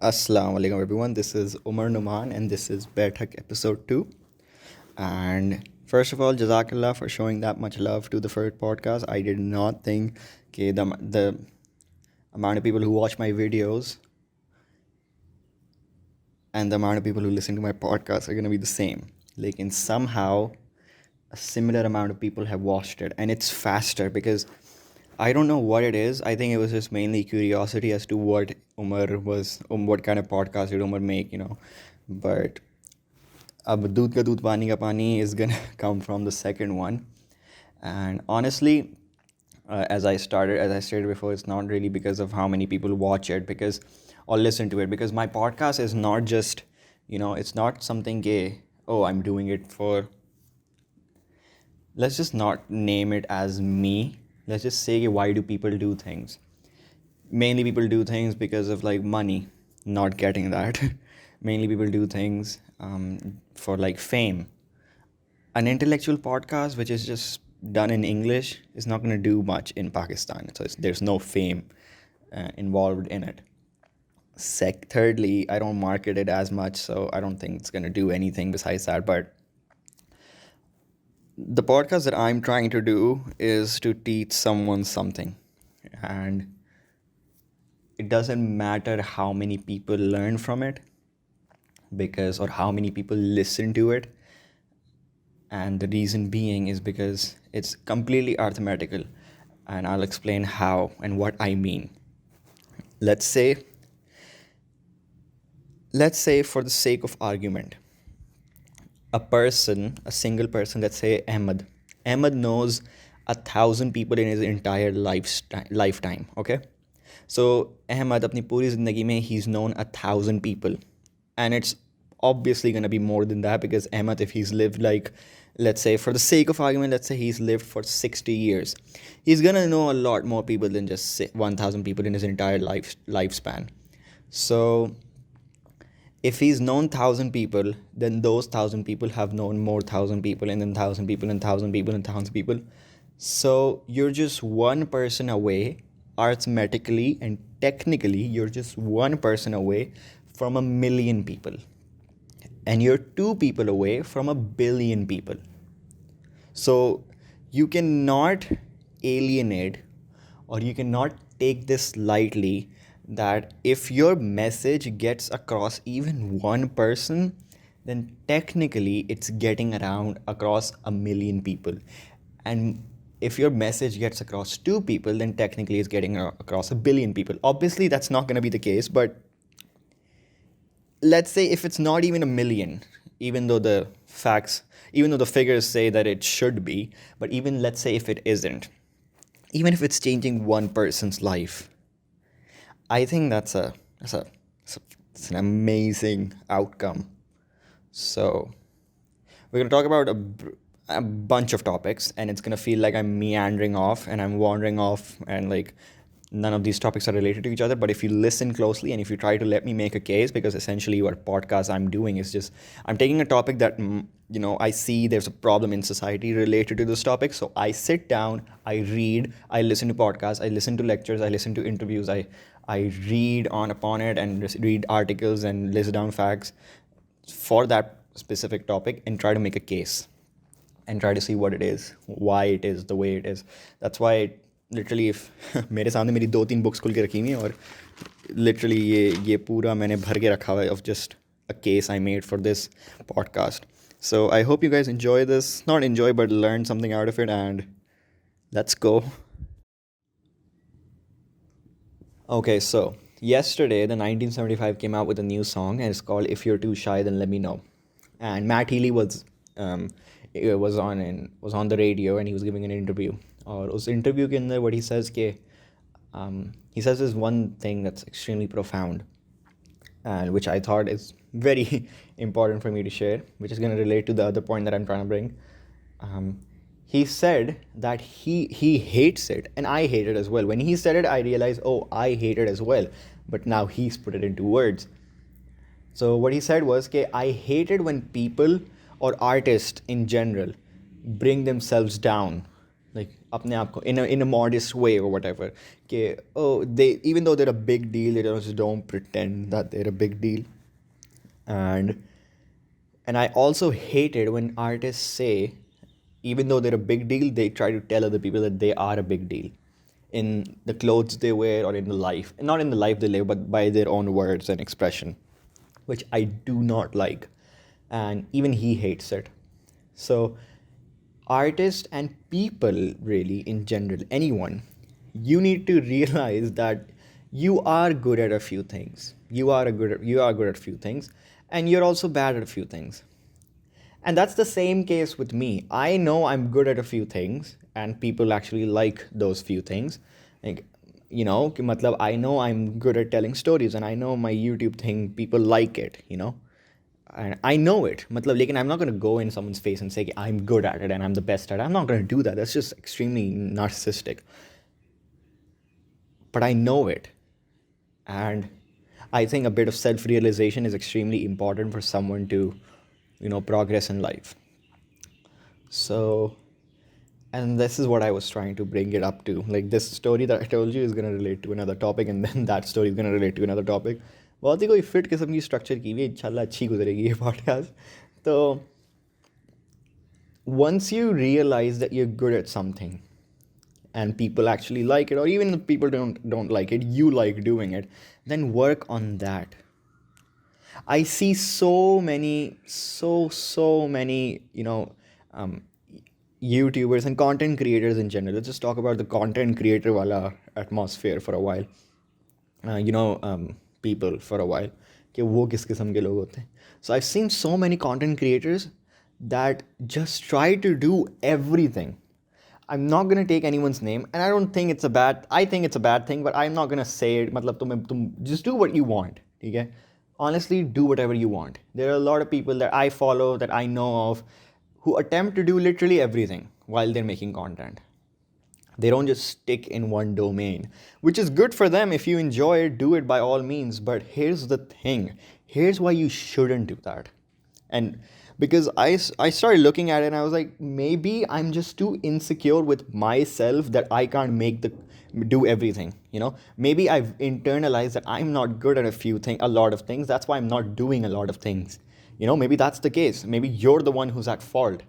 Assalamu alaikum everyone. This is Umar Numan and this is Baithak episode 2. And first of all, Jazakallah for showing that much love to the first podcast. I did not think the amount of people who watch my videos and the amount of people who listen to my podcast are going to be the same. Like, and somehow a similar amount of people have watched it, and it's faster because I don't know what it is. I think it was just mainly curiosity as to what kind of podcast did Umar make. But अब दूध का दूध पानी का पानी is gonna come from the second one. And honestly, as I stated before, it's not really because of how many people watch it or listen to it, because my podcast is not just, it's not something gay. Oh, I'm doing it for, let's just not name it as me. Let's just say, why do people do things? Mainly people do things because of like money, not getting that. Mainly people do things for like fame. An intellectual podcast which is just done in English is not going to do much in Pakistan. So there's no fame involved in it. Thirdly, I don't market it as much, so I don't think it's going to do anything besides that. But the podcast that I'm trying to do is to teach someone something. And it doesn't matter how many people learn from it or how many people listen to it. And the reason being is because it's completely arithmetical. And I'll explain how and what I mean. Let's say for the sake of argument, a single person, let's say Ahmed. Ahmed knows 1,000 people in his entire lifetime, okay? So Ahmed, apni puri zindagi mein, he's known 1,000 people. And it's obviously going to be more than that, because Ahmed, if he's lived like, let's say for the sake of argument, let's say he's lived for 60 years, he's going to know a lot more people than just 1,000 people in his entire lifespan. So if he's known 1,000 people, then those 1,000 people have known more 1,000 people, and then 1,000 people and 1,000 people and 1,000 people. So you're just one person away, arithmetically and technically, you're just one person away from 1,000,000 people. And you're two people away from 1,000,000,000 people. So you cannot alienate, or you cannot take this lightly, that if your message gets across even one person, then technically it's getting around across 1,000,000 people. And if your message gets across two people, then technically it's getting across 1,000,000,000 people. Obviously, that's not going to be the case, but let's say if it's not even 1,000,000, even though the figures say that it should be, but even let's say if it isn't, even if it's changing one person's life, I think that's an amazing outcome. So we're going to talk about a bunch of topics, and it's going to feel like I'm meandering off and I'm wandering off, and like none of these topics are related to each other. But if you listen closely and if you try to let me make a case, because essentially what podcast I'm doing is just I'm taking a topic that I see there's a problem in society related to this topic. So I sit down, I read, I listen to podcasts, I listen to lectures, I listen to interviews, I read upon it and read articles and list down facts for that specific topic and try to make a case and try to see what it is, why it is the way it is. That's why literally if मेरे सामने मेरी 2-3 books खुल के रखी हुई हैं, और literally ये पूरा मैंने भर के रखा हुआ है of just a case I made for this podcast. So I hope you guys enjoy this. Not enjoy, but learn something out of it, and let's go. Okay, so yesterday the 1975 came out with a new song, and it's called If You're Too Shy Then Let Me Know. And Matt Healy was on the radio, and he was giving an interview. और उस interview के अंदर what he says is one thing that's extremely profound, and which I thought is very important for me to share, which is going to relate to the other point that I'm trying to bring. He said that he hates it, and I hate it as well. When he said it, I realized, oh, I hate it as well. But now he's put it into words. So what he said was, I hate it when people or artists in general bring themselves down like अपने आप को in a modest way or whatever कि oh they even though they're a big deal they just don't pretend that they're a big deal. And I also hate it when artists say, even though they're a big deal, they try to tell other people that they are a big deal in the clothes they wear or in the life. And not in the life they live, but by their own words and expression, which I do not like. And even he hates it. So, artists and people, really, in general, anyone, you need to realize that you are good at a few things. You are good at a few things, and you're also bad at a few things. And that's the same case with me. I know I'm good at a few things, and people actually like those few things. Like, कि मतलब I know I'm good at telling stories, and I know my YouTube thing, people like it. And I know it. मतलब, लेकिन I'm not going to go in someone's face and say I'm good at it and I'm the best at it. I'm not going to do that. That's just extremely narcissistic. But I know it. And I think a bit of self-realization is extremely important for someone to, progress in life. So, and this is what I was trying to bring it up to. Like, this story that I told you is going to relate to another topic, and then that story is going to relate to another topic. बहुत ही कोई fit किस्म की structure की हुई है, इंशाल्लाह अच्छी गुजरेगी ये पॉडकास्ट. तो once you realize that you're good at something and people actually like it, or even if people don't like it, you like doing it, then work on that. I see so many, YouTubers and content creators in general. Let's just talk about the content creator wala atmosphere for a while. People for a while. कि वो किस किस्म के लोग होते हैं. So I've seen so many content creators that just try to do everything. I'm not going to take anyone's name, and I think it's a bad thing, but I'm not going to say it. मतलब तुम just do what you want, ठीक है? Honestly, do whatever you want. There are a lot of people that I follow, that I know of, who attempt to do literally everything while they're making content. They don't just stick in one domain, which is good for them. If you enjoy it, do it by all means. But here's the thing. Here's why you shouldn't do that. And because I started looking at it and I was like, maybe I'm just too insecure with myself that I can't do everything. Maybe I've internalized that I'm not good at a lot of things. That's why I'm not doing a lot of things. Maybe that's the case. Maybe you're the one who's at fault.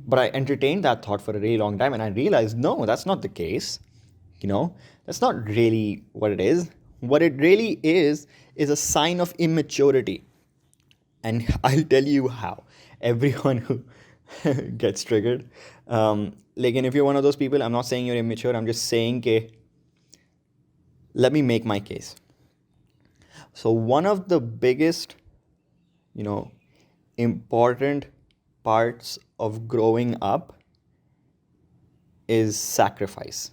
But I entertained that thought for a really long time, and I realized, no, that's not the case. That's not really what it is. What it really is a sign of immaturity. And I'll tell you how. Everyone who gets triggered. Like, if you're one of those people, I'm not saying you're immature. I'm just saying, let me make my case. So one of the biggest, important parts of growing up is sacrifice.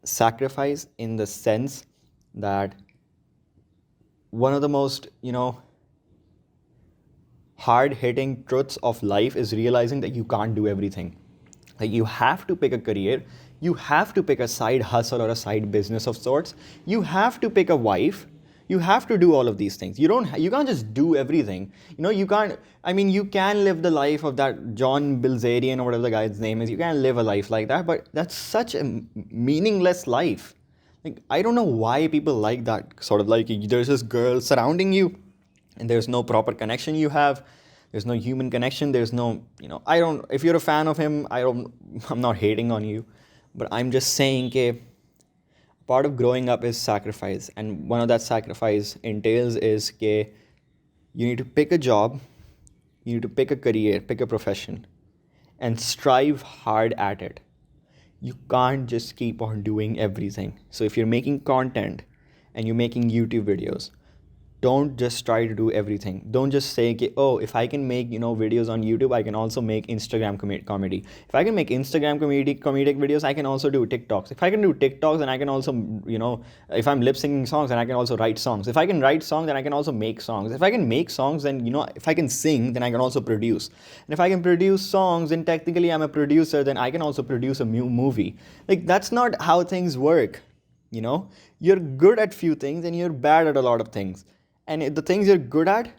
Sacrifice in the sense that one of the most, hard-hitting truths of life is realizing that you can't do everything. Like, you have to pick a career, you have to pick a side hustle or a side business of sorts, you have to pick a wife, you have to do all of these things. You can't just do everything. You can live the life of that John Bilzerian or whatever the guy's name is. You can live a life like that, but that's such a meaningless life. Like, I don't know why people like that sort of, like, there's this girl surrounding you and there's no proper connection you have. There's no human connection. There's no, if you're a fan of him, I'm not hating on you, but I'm just saying that part of growing up is sacrifice. And one of that sacrifice entails is that you need to pick a job, you need to pick a career, pick a profession, and strive hard at it. You can't just keep on doing everything. So if you're making content and you're making YouTube videos, don't just try to do everything. Don't just say, oh, if I can make, videos on YouTube, I can also make Instagram comedy. If I can make Instagram comedic videos, I can also do TikToks. If I can do TikToks, then I can also, if I'm lip syncing songs, then I can also write songs. If I can write songs, then I can also make songs. If I can make songs, then, if I can sing, then I can also produce. And if I can produce songs, then technically I'm a producer, then I can also produce a movie. Like, that's not how things work. You're good at few things and you're bad at a lot of things. And the things you're good at,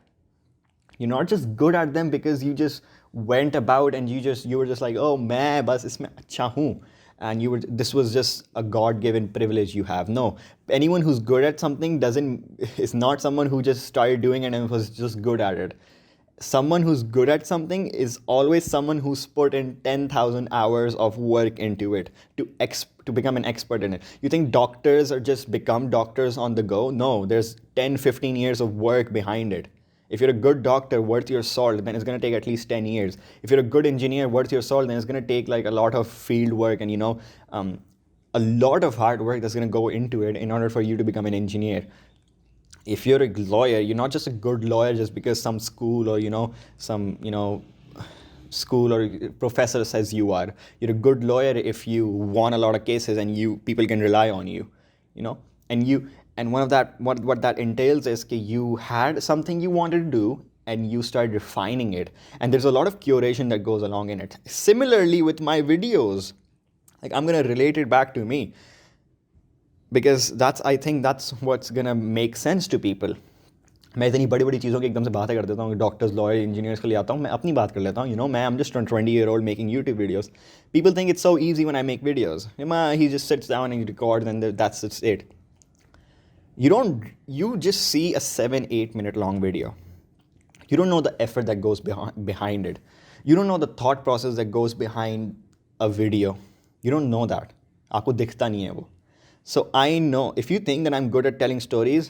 You're not just good at them because you just went about and you were just like, oh मैं बस इसमें अच्छा हूँ, and you were, this was just a God-given privilege you have. No, anyone who's good at something doesn't is not someone who just started doing it and was just good at it. Someone who's good at something is always someone who's put in 10,000 hours of work into it to become an expert in it. You think doctors are just become doctors on the go? No, there's 10, 15 years of work behind it. If you're a good doctor worth your salt, then it's going to take at least 10 years. If you're a good engineer worth your salt, then it's going to take like a lot of field work and, a lot of hard work that's going to go into it in order for you to become an engineer. If you're a lawyer, you're not just a good lawyer just because some school or some school or professor says you are. You're a good lawyer if you won a lot of cases and you people can rely on you, you know. And one of that what that entails is that you had something you wanted to do and you started refining it, and there's a lot of curation that goes along in it. Similarly with my videos, like I'm going to relate it back to me because I think that's what's gonna make sense to people. मैं इतनी बड़ी बड़ी चीज़ों की एकदम से बातें कर देता हूँ, डॉक्टर्स लॉयर इंजीनियर्स के लिए आता हूँ, मैं अपनी बात कर लेता हूँ. मैं I am just 20-year-old making YouTube videos. People think it's so easy when I make videos. He just seats down and records and that's it. You just see a 7-8 minute long video. You don't know the effort that goes behind it. You don't know the thought process that goes behind a video. You don't know that. आपको दिखता नहीं है वो. So I know, if you think that I'm good at telling stories,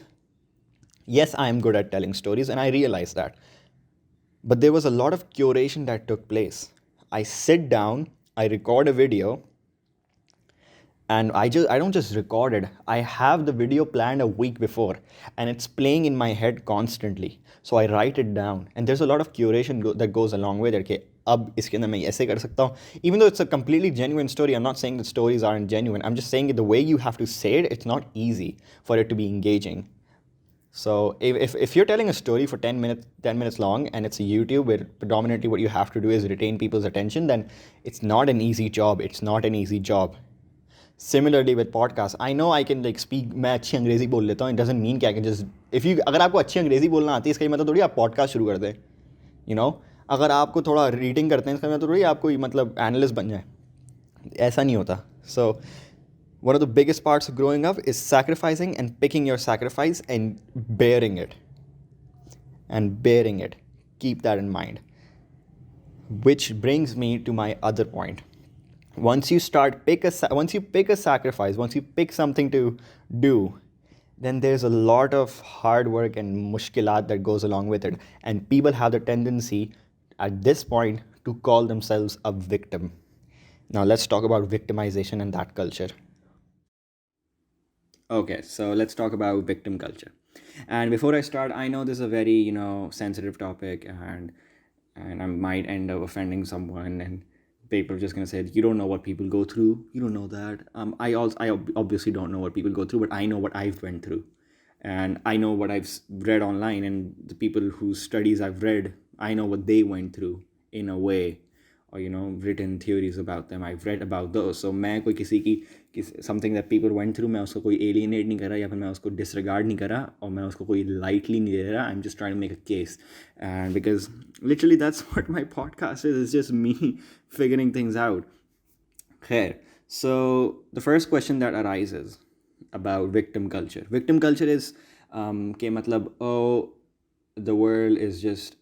yes, I am good at telling stories, and I realize that. But there was a lot of curation that took place. I sit down, I record a video, and I don't just record it. I have the video planned a week before, and it's playing in my head constantly. So I write it down, and there's a lot of curation that goes along with it. Okay, अब इसके अंदर मैं ऐसे कर सकता हूँ. Even though it's a completely genuine story, I'm not saying that stories aren't genuine. I'm just saying the way you have to say it, it's not easy for it to be engaging. So if you're telling a story for 10 minutes long, and it's a YouTube where predominantly what you have to do is retain people's attention, then it's not an easy job. It's not an easy job. Similarly with podcasts, I know I can like speak, मैं अच्छी अंग्रेजी बोल लेता हूँ. It doesn't mean कि I can just, if you, अगर आपको अच्छी अंग्रेजी बोलना आती है इसका मतलब थोड़ी आप पॉडकास्ट शुरू कर दें. You know, अगर आपको थोड़ा रीडिंग करते हैं इसका मतलब थोड़ी आप कोई मतलब एनालिस्ट बन जाए. ऐसा नहीं होता. So one of the biggest parts of growing up is sacrificing and picking your sacrifice and bearing it. And bearing it. Keep that in mind. Which brings me to my other point. Once you pick a sacrifice, once you pick something to do, then there's a lot of hard work and mushkilat that goes along with it. And people have the tendency at this point to call themselves a victim. Now let's talk about victimization and that culture. Okay, so let's talk about victim culture. And before I start, I know this is a very, sensitive topic, and I might end up offending someone, and people are just gonna say, you don't know what people go through. You don't know that. I obviously don't know what people go through, but I know what I've went through, and I know what I've read online, and the people whose studies I've read, I know what they went through in a way, or written theories about them. I've read about those. So मैं कोई किसी की something that people went through, मैं उसको कोई alienate नहीं कर रहा, या फिर मैं उसको disregard नहीं कर रहा, और मैं उसको कोई lightly नहीं ले रहा. I'm just trying to make a case, and because literally that's what my podcast is. It's just me figuring things out. Okay, so the first question that arises about victim culture. Victim culture is के मतलब, oh, the world is just,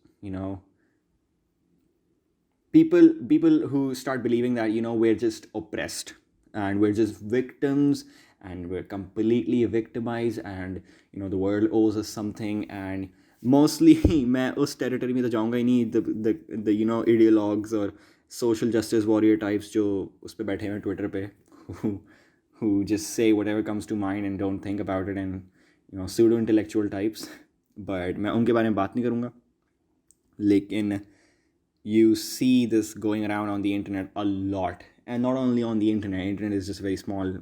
people who start believing that we're just oppressed and we're just victims and we're completely victimized, and the world owes us something. And mostly मैं उस territory में तो जाऊँगा ही नहीं, the ideologues or social justice warrior types जो उस पे बैठे हैं Twitter पे, who just say whatever comes to mind and don't think about it, and pseudo intellectual types. But मैं उनके बारे में बात नहीं करूँगा. लेकिन you see this going around on the internet a lot, and not only on the internet is just a very small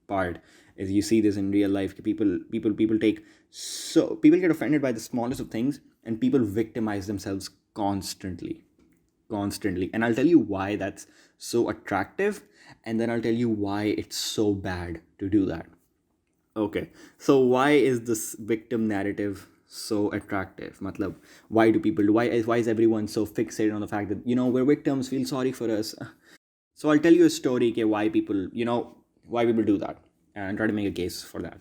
part. Is you see this in real life. People get offended by the smallest of things, and people victimize themselves constantly. And I'll tell you why that's so attractive, and then I'll tell you why it's so bad to do that. Okay, so why is this victim narrative so attractive? Matlab, why is everyone so fixated on the fact that we're victims, feel sorry for us? So I'll tell you a story okay, why people do that, and try to make a case for that.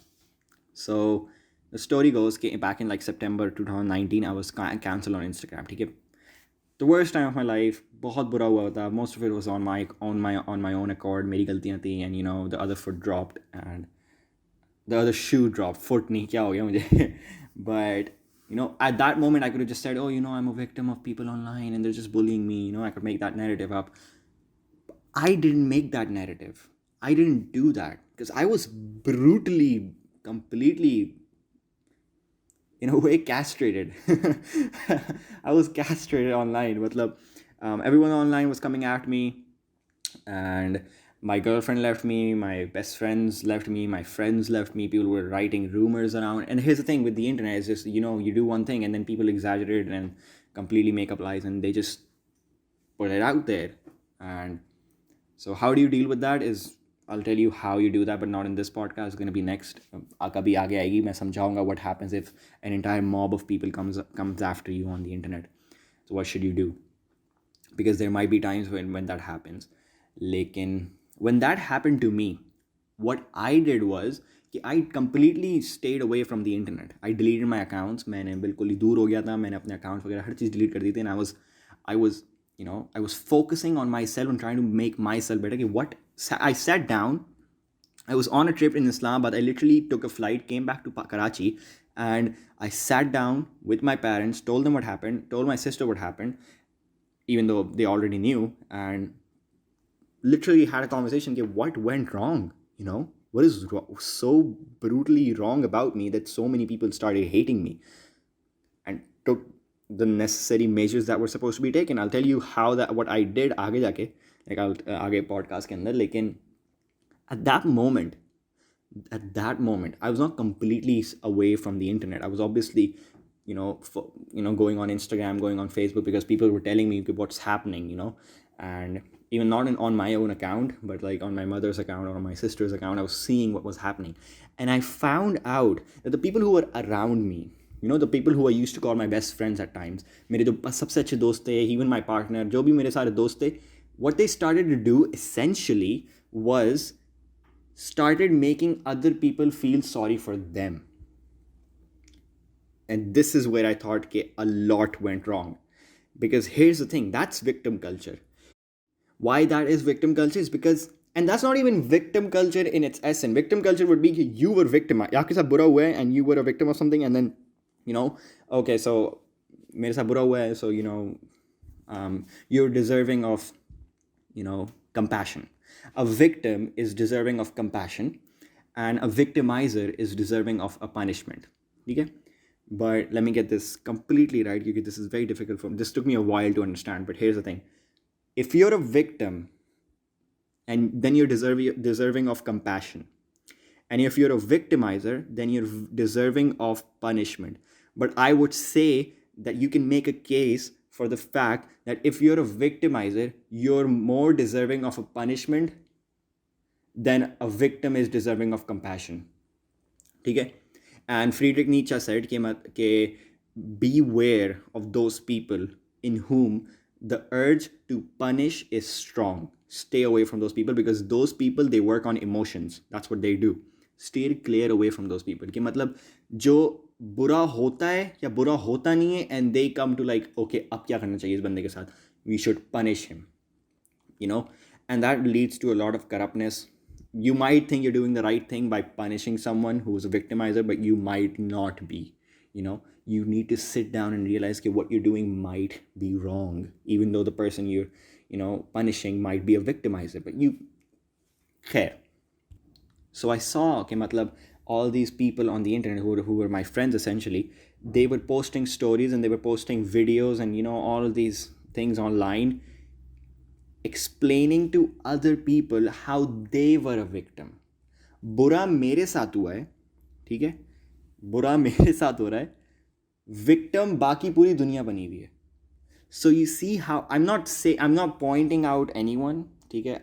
So the story goes कि back in like September 2019 I was cancelled on Instagram. ठीक है, the worst time of my life, बहुत बुरा हुआ था. Most of it was on my own accord. मेरी गलतियाँ थी, and the other foot dropped and the other shoe dropped. Foot नहीं, क्या हो गया मुझे? But at that moment I could have just said, oh, I'm a victim of people online and they're just bullying me. I could make that narrative up. I didn't make that narrative. I didn't do that because I was brutally, completely, in a way, castrated. I was castrated online. Matlab, everyone online was coming at me, and my girlfriend left me, my best friends left me, my friends left me. People were writing rumors around. And here's the thing with the internet is just, you do one thing and then people exaggerate and completely make up lies and they just put it out there. And so how do you deal with that is, I'll tell you how you do that, but not in this podcast. It's going to be next. Kabhi aage aayegi, main samjhaunga what happens if an entire mob of people comes after you on the internet. So what should you do? Because there might be times when that happens. Lekin when that happened to me, what I did was कि I completely stayed away from the internet. I deleted my accounts. मैंने बिल्कुल ही दूर हो गया था. मैंने अपने accounts वगैरह हर चीज़ delete कर दी थी. And I was focusing on myself and trying to make myself better. I sat down. I was on a trip in Islamabad. I literally took a flight, came back to Karachi, and I sat down with my parents, told them what happened, told my sister what happened, even though they already knew, and literally had a conversation. What went wrong? What is so brutally wrong about me that so many people started hating me, and took the necessary measures that were supposed to be taken. I'll tell you what I did आगे जाके, like I'll आगे podcast के अंदर. लेकिन at that moment I was not completely away from the internet. I was obviously going on Instagram, going on Facebook, because people were telling me what's happening, and even not on my own account, but like on my mother's account or on my sister's account, I was seeing what was happening. And I found out that the people who were around me, the people who I used to call my best friends at times, मेरे जो सबसे अच्छे दोस्त थे, even my partner, जो भी मेरे सारे दोस्त थे, what they started to do essentially was started making other people feel sorry for them. And this is where I thought a lot went wrong. Because here's the thing, that's victim culture. Why that is victim culture is because, and that's not even victim culture in its essence. Victim culture would be you were victimized, आपके साथ बुरा हुआ है and you were a victim of something, and then okay, so मेरे साथ बुरा हुआ है, so you're deserving of compassion. A victim is deserving of compassion, and a victimizer is deserving of a punishment. Okay? But let me get this completely right, because this is very difficult this took me a while to understand. But here's the thing, if you're a victim and then you're deserving of compassion, and if you're a victimizer, then you're deserving of punishment. But I would say that you can make a case for the fact that if you're a victimizer, you're more deserving of a punishment than a victim is deserving of compassion. Okay? And Friedrich Nietzsche said कि beware of those people in whom the urge to punish is strong. Stay away from those people, because those people, they work on emotions. That's what they do. Stay clear away from those people. कि मतलब जो बुरा होता है या बुरा होता नहीं है, and they come to like, okay, अब क्या करना चाहिए इस बंदे के साथ? We should punish him. And that leads to a lot of corruptness. You might think you're doing the right thing by punishing someone who's a victimizer, but you might not be. You need to sit down and realize that what you're doing might be wrong, even though the person you're punishing might be a victimizer, but you care. So I saw matlab, all these people on the internet who were my friends essentially, they were posting stories and they were posting videos and all of these things online, explaining to other people how they were a victim. बुरा मेरे साथ हुआ है, ठीक है, बुरा मेरे साथ हो रहा है, victim बाकी पूरी दुनिया बनी हुई है. So you see how I'm not pointing out anyone, ठीक है.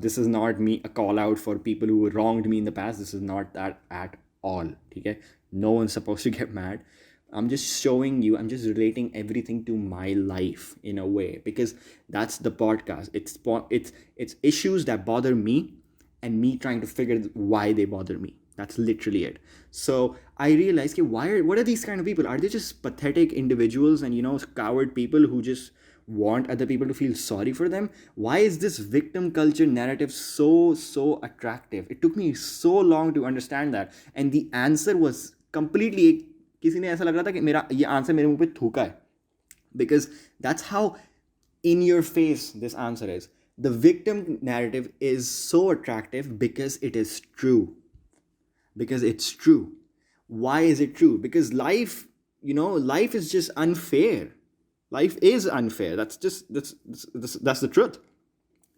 This is not me a call out for people who wronged me in the past. This is not that at all, ठीक है. No one's supposed to get mad. I'm just showing you, I'm just relating everything to my life in a way, because that's the podcast. It's issues that bother me, and me trying to figure why they bother me. That's literally it. So I realized, okay, what are these kind of people? Are they just pathetic individuals and coward people who just want other people to feel sorry for them? Why is this victim culture narrative so attractive? It took me so long to understand that, and the answer was completely, किसी ने ऐसा लग रहा था कि मेरा ये answer मेरे मुंह पे थूका है, because that's how in your face this answer is. The victim narrative is so attractive because it is true, because it's true. Why is it true? Because life is just unfair. Life is unfair. That's the truth.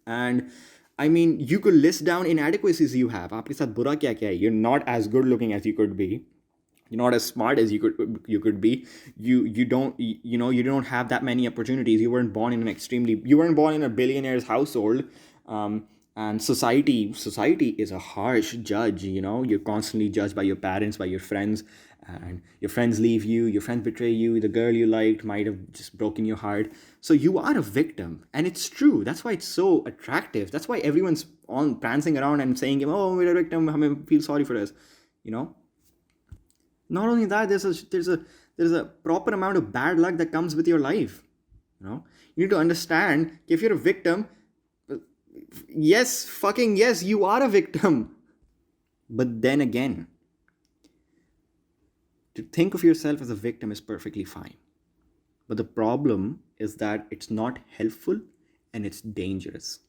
And I mean, you could list down inadequacies you have. आपके साथ बुरा क्या क्या है? You're not as good looking as you could be. You're not as smart as you could be. You don't have that many opportunities. You weren't born in a billionaire's household. And society is a harsh judge. You're constantly judged by your parents, by your friends, and your friends leave you, your friends betray you, the girl you liked might have just broken your heart. So you are a victim, and it's true. That's why it's so attractive. That's why everyone's on prancing around and saying, oh, we're a victim, hame feel sorry for us. Not only that, there's a proper amount of bad luck that comes with your life. You need to understand, if you're a victim, yes, fucking yes, you are a victim. But then again, to think of yourself as a victim is perfectly fine. But the problem is that it's not helpful, and it's dangerous.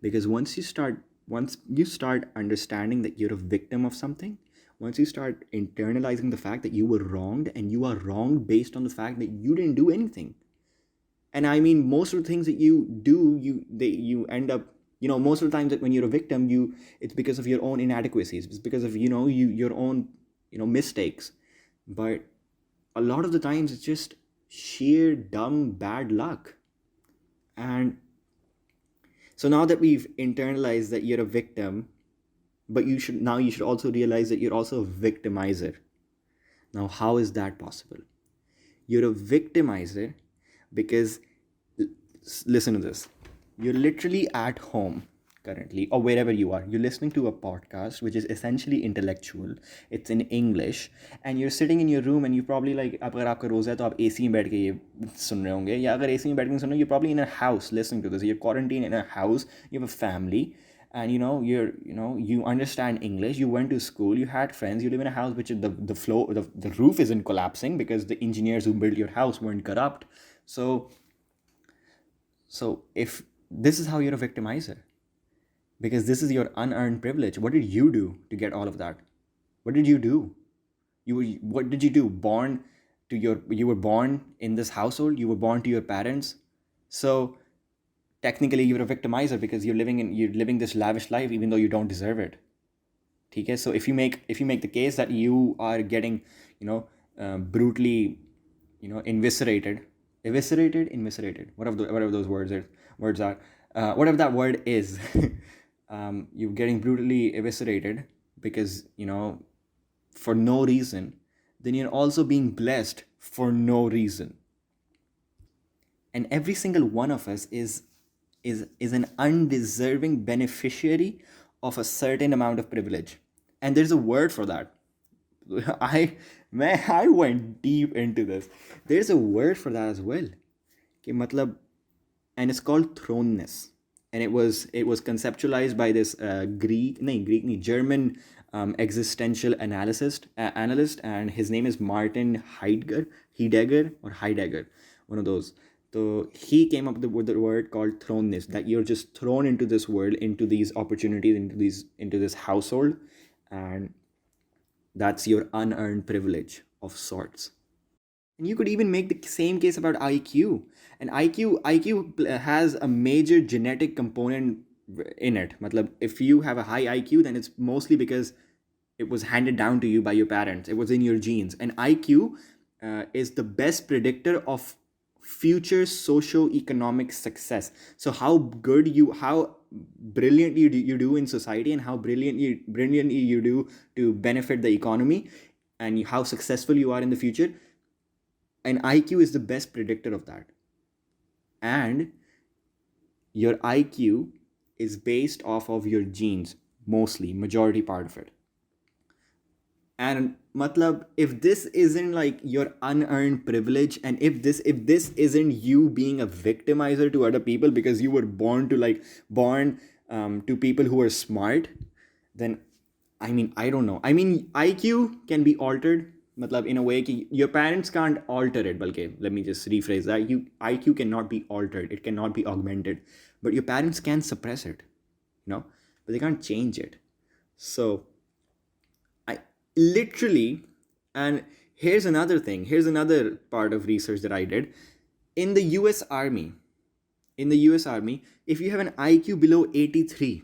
Because once you start understanding that you're a victim of something, once you start internalizing the fact that you were wronged, and you are wronged based on the fact that you didn't do anything. And I mean, most of the things that you do, you end up, most of the times that when you're a victim, it's because of your own inadequacies. It's because of your own mistakes. But a lot of the times it's just sheer dumb bad luck. And so now that we've internalized that you're a victim, but you should also realize that you're also a victimizer. Now, how is that possible? You're a victimizer because, listen to this. You're literally at home currently, or wherever you are. You're listening to a podcast which is essentially intellectual. It's in English, and you're sitting in your room, and you probably like, अगर आपका रोज़ा है तो आप AC में बैठ के ये सुन रहे होंगे, या अगर AC में बैठ के सुन रहे हो, you're probably in a house listening to this. You're quarantined in a house. You have a family. And you understand English, you went to school, you had friends, you live in a house which is the roof isn't collapsing because the engineers who built your house weren't corrupt. So if this is how you're a victimizer, because this is your unearned privilege, what did you do to get all of that? What did you do? What did you do? You were born in this household, you were born to your parents. So technically you're a victimizer because you're living this lavish life even though you don't deserve it. Okay? So if you make the case that you are getting brutally eviscerated, whatever those words are, whatever that word is, you're getting brutally eviscerated because for no reason, then you're also being blessed for no reason. And every single one of us is an undeserving beneficiary of a certain amount of privilege. And there's a word for that. I went deep into this. There's a word for that as well. And it's called thrownness. And it was conceptualized by this German existential analyst, and his name is Martin Heidegger, one of those. So he came up with the word called thrownness, that you're just thrown into this world, into these opportunities, into this household, and that's your unearned privilege of sorts. And you could even make the same case about IQ. And IQ has a major genetic component in it. If you have a high IQ, then it's mostly because it was handed down to you by your parents. It was in your genes. And IQ is the best predictor of future socio-economic success. So how brilliantly you do in society, and how brilliantly you do to benefit the economy, and how successful you are in the future, an IQ is the best predictor of that. And your IQ is based off of your genes, mostly, majority part of it. And matlab, if this isn't like your unearned privilege, and if this isn't you being a victimizer to other people because you were born to people who are smart, then I mean, I don't know. I mean, IQ can be altered. Matlab, in a way, ki your parents can't alter it. Balke, let me just rephrase that. IQ cannot be altered. It cannot be augmented. But your parents can suppress it, but they can't change it. So I literally, and here's another thing. Here's another part of research that I did. In the US Army, if you have an IQ below 83,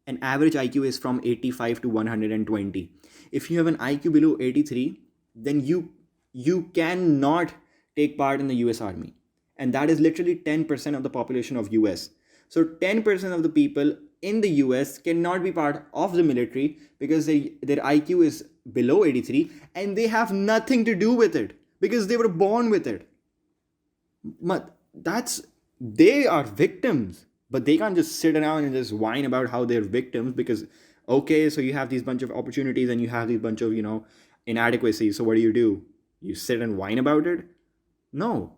an average IQ is from 85 to 120. If you have an IQ below 83, then you cannot take part in the US Army. And that is literally 10% of the population of US. So 10% of the people in the US cannot be part of the military because their IQ is below 83 and they have nothing to do with it because they were born with it. They are victims, but they can't just sit around and just whine about how they're victims because, okay, so you have these bunch of opportunities and you have these bunch of inadequacies. So what do? You sit and whine about it? No.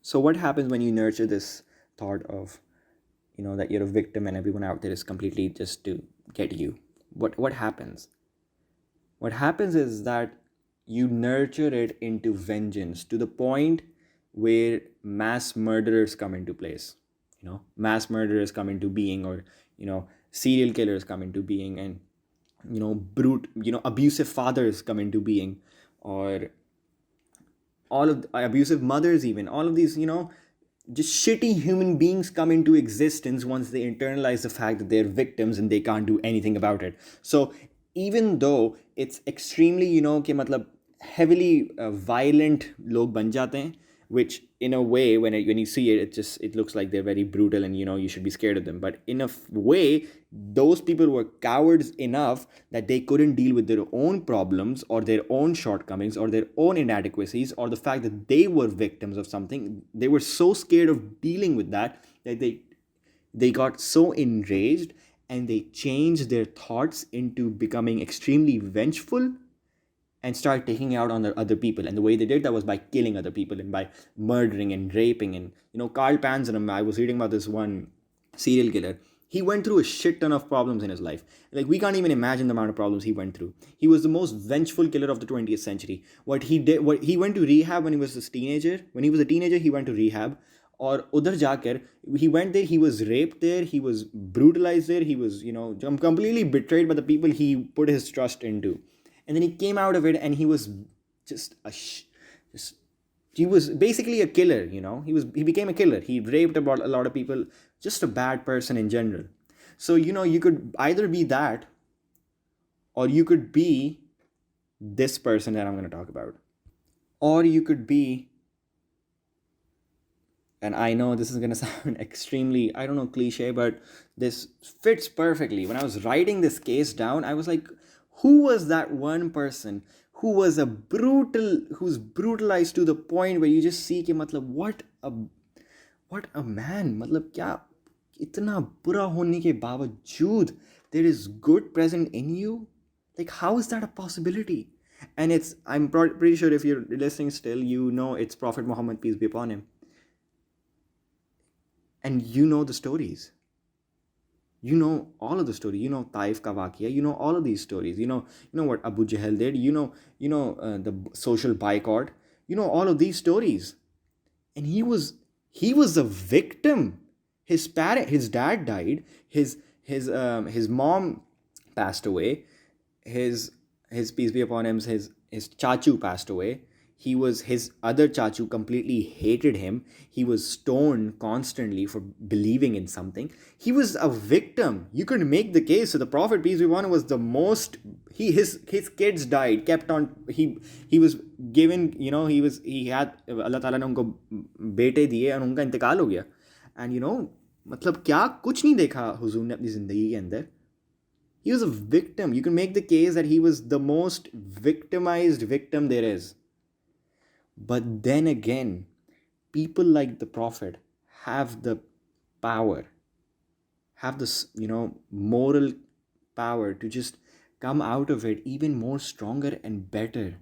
So what happens when you nurture this thought of that you're a victim and everyone out there is completely just to get you? What happens? What happens is that you nurture it into vengeance to the point where mass murderers come into place. Mass murderers come into being, or serial killers come into being, and abusive fathers come into being, or all of abusive mothers, even all of these just shitty human beings come into existence once they internalize the fact that they're victims and they can't do anything about it. So even though it's extremely कि मतलब heavily violent log ban jate hain, which in a way when you see it, it looks like they're very brutal and you should be scared of them. But in a way, those people were cowards enough that they couldn't deal with their own problems or their own shortcomings or their own inadequacies or the fact that they were victims of something. They were so scared of dealing with that they got so enraged and they changed their thoughts into becoming extremely vengeful and start taking out on the other people. And the way they did that was by killing other people and by murdering and raping. And Carl Panzram, I was reading about this one serial killer. He went through a shit ton of problems in his life. Like, we can't even imagine the amount of problems he went through. He was the most vengeful killer of the 20th century. What he went to rehab when he was a teenager. When he was a teenager, he went to rehab. Or udhar jaakar, he went there, he was raped there, he was brutalized there, he was, completely betrayed by the people he put his trust into. And then he came out of it and he was just he was basically a killer, he became a killer. He raped about a lot of people, just a bad person in general. So, you could either be that or you could be this person that I'm going to talk about. Or you could be, and I know this is going to sound extremely, I don't know, cliche, but this fits perfectly. When I was writing this case down, I was like, who was that one person who was who's brutalized to the point where you just see कि मतलब what a man, मतलब क्या इतना बुरा होने के बावजूद there is good present in you? Like, how is that a possibility? And I'm pretty sure if you're listening still, it's Prophet Muhammad, peace be upon him. And the stories. All of the story. Taif ka waqiya. All of these stories. You know what Abu Jahl did. The social boycott. All of these stories. And he was a victim. His dad died. His mom passed away. His peace be upon him. His chachu passed away. His other chachu completely hated him. He was stoned constantly for believing in something. He was a victim. You could make the case. So the Prophet, peace be upon him, was the most. His kids died. Kept on. He was given. He had Allah Taala ने उनको बेटे दिए और उनका इंतकाल हो गया. And मतलब क्या कुछ नहीं देखा हुजूर ने अपनी जिंदगी के अंदर. He was a victim. You can make the case that he was the most victimized victim there is. But then again, people like the Prophet have the power, have this, moral power to just come out of it even more stronger and better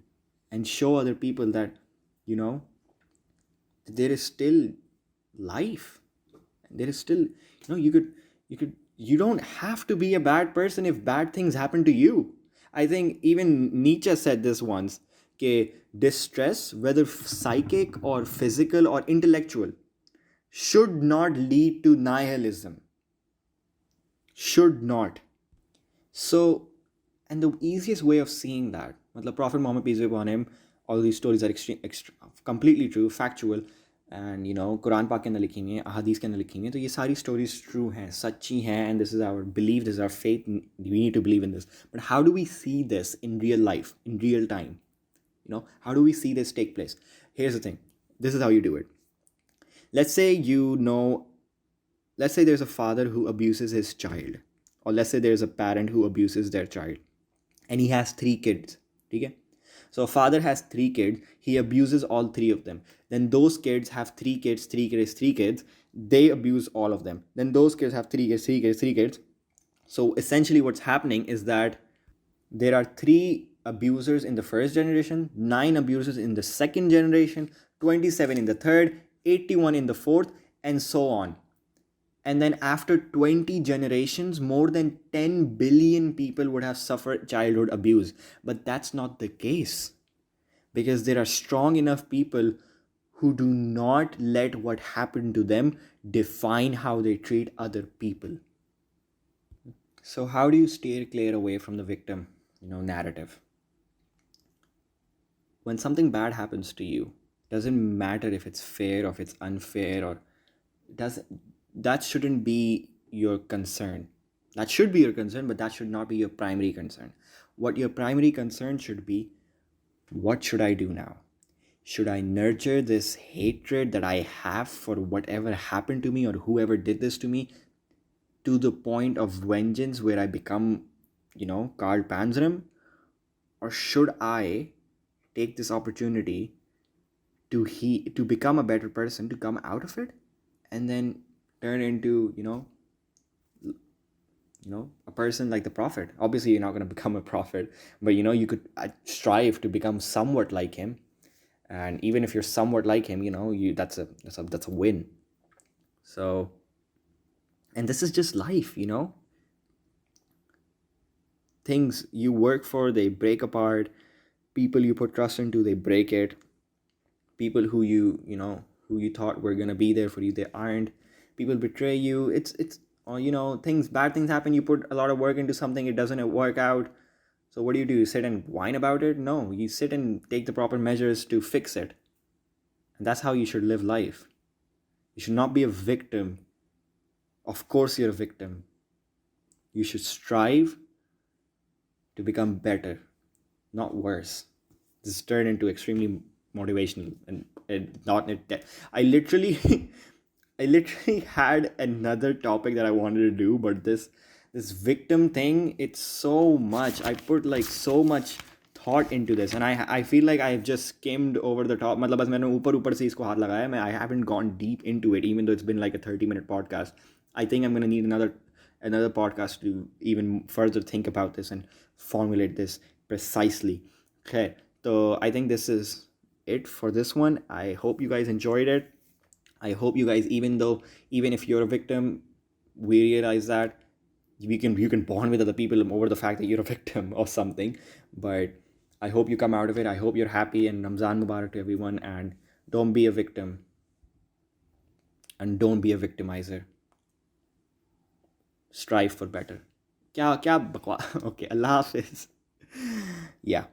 and show other people that, you know, there is still life. There is still, you don't have to be a bad person if bad things happen to you. I think even Nietzsche said this once, okay, distress, whether psychic or physical or intellectual, should not lead to nihilism. Should not. So, and the easiest way of seeing that, मतलब Prophet Muhammad peace be upon him, all these stories are completely true, factual, and Quran पाक के अंदर लिखी हुई हैं, अहादीस के अंदर लिखी हुई हैं, तो ये सारी stories true हैं, सच्ची हैं, and this is our belief, this is our faith, we need to believe in this. But how do we see this in real life, in real time? How do we see this take place? Here's the thing. This is how you do it. Let's say let's say there's a father who abuses his child, or let's say there's a parent who abuses their child, and he has three kids. Okay? So a father has three kids, he abuses all three of them. Then those kids have three kids, three kids, three kids. They abuse all of them. Then those kids have three kids, three kids, three kids. So essentially what's happening is that there are three abusers in the first generation, 9 abusers in the second generation, 27 in the third, 81 in the fourth, and so on. And then after 20 generations, more than 10 billion people would have suffered childhood abuse. But that's not the case, because there are strong enough people who do not let what happened to them define how they treat other people. So how do you steer clear away from the victim, narrative? When something bad happens to you, doesn't matter if it's fair or if it's unfair, or does that shouldn't be your concern. That should be your concern, but that should not be your primary concern. What your primary concern should be, what should I do now? Should I nurture this hatred that I have for whatever happened to me or whoever did this to me to the point of vengeance where I become, Karl Panzram? Or should I take this opportunity to become a better person, to come out of it, and then turn into, a person like the Prophet? Obviously, you're not going to become a prophet, but you could strive to become somewhat like him. And even if you're somewhat like him, that's a win. So, and this is just life, things you work for, they break apart. People you put trust into, they break it. People who you thought were going to be there for you, they aren't. People betray you. It's bad things happen. You put a lot of work into something, it doesn't work out. So what do? You sit and whine about it? No, you sit and take the proper measures to fix it. And that's how you should live life. You should not be a victim. Of course you're a victim. You should strive to become better, not worse. This turned into extremely motivational, and not it. I literally I literally had another topic that I wanted to do, but this victim thing, it's so much. I put like so much thought into this, and I feel like I've just skimmed over the top. मतलब बस मैंने ऊपर से इसको हाथ लगाया. I haven't gone deep into it, even though it's been like a 30-minute podcast. I think I'm gonna need another podcast to even further think about this and formulate this precisely. Okay, so I think this is it for this one. I hope you guys enjoyed it. I hope you guys, even if you're a victim, we realize that you can bond with other people over the fact that you're a victim or something. But I hope you come out of it. I hope you're happy, and Ramzan Mubarak to everyone. And don't be a victim, and don't be a victimizer. Strive for better. क्या क्या बकवास. Okay, Allah Hafiz. Yeah.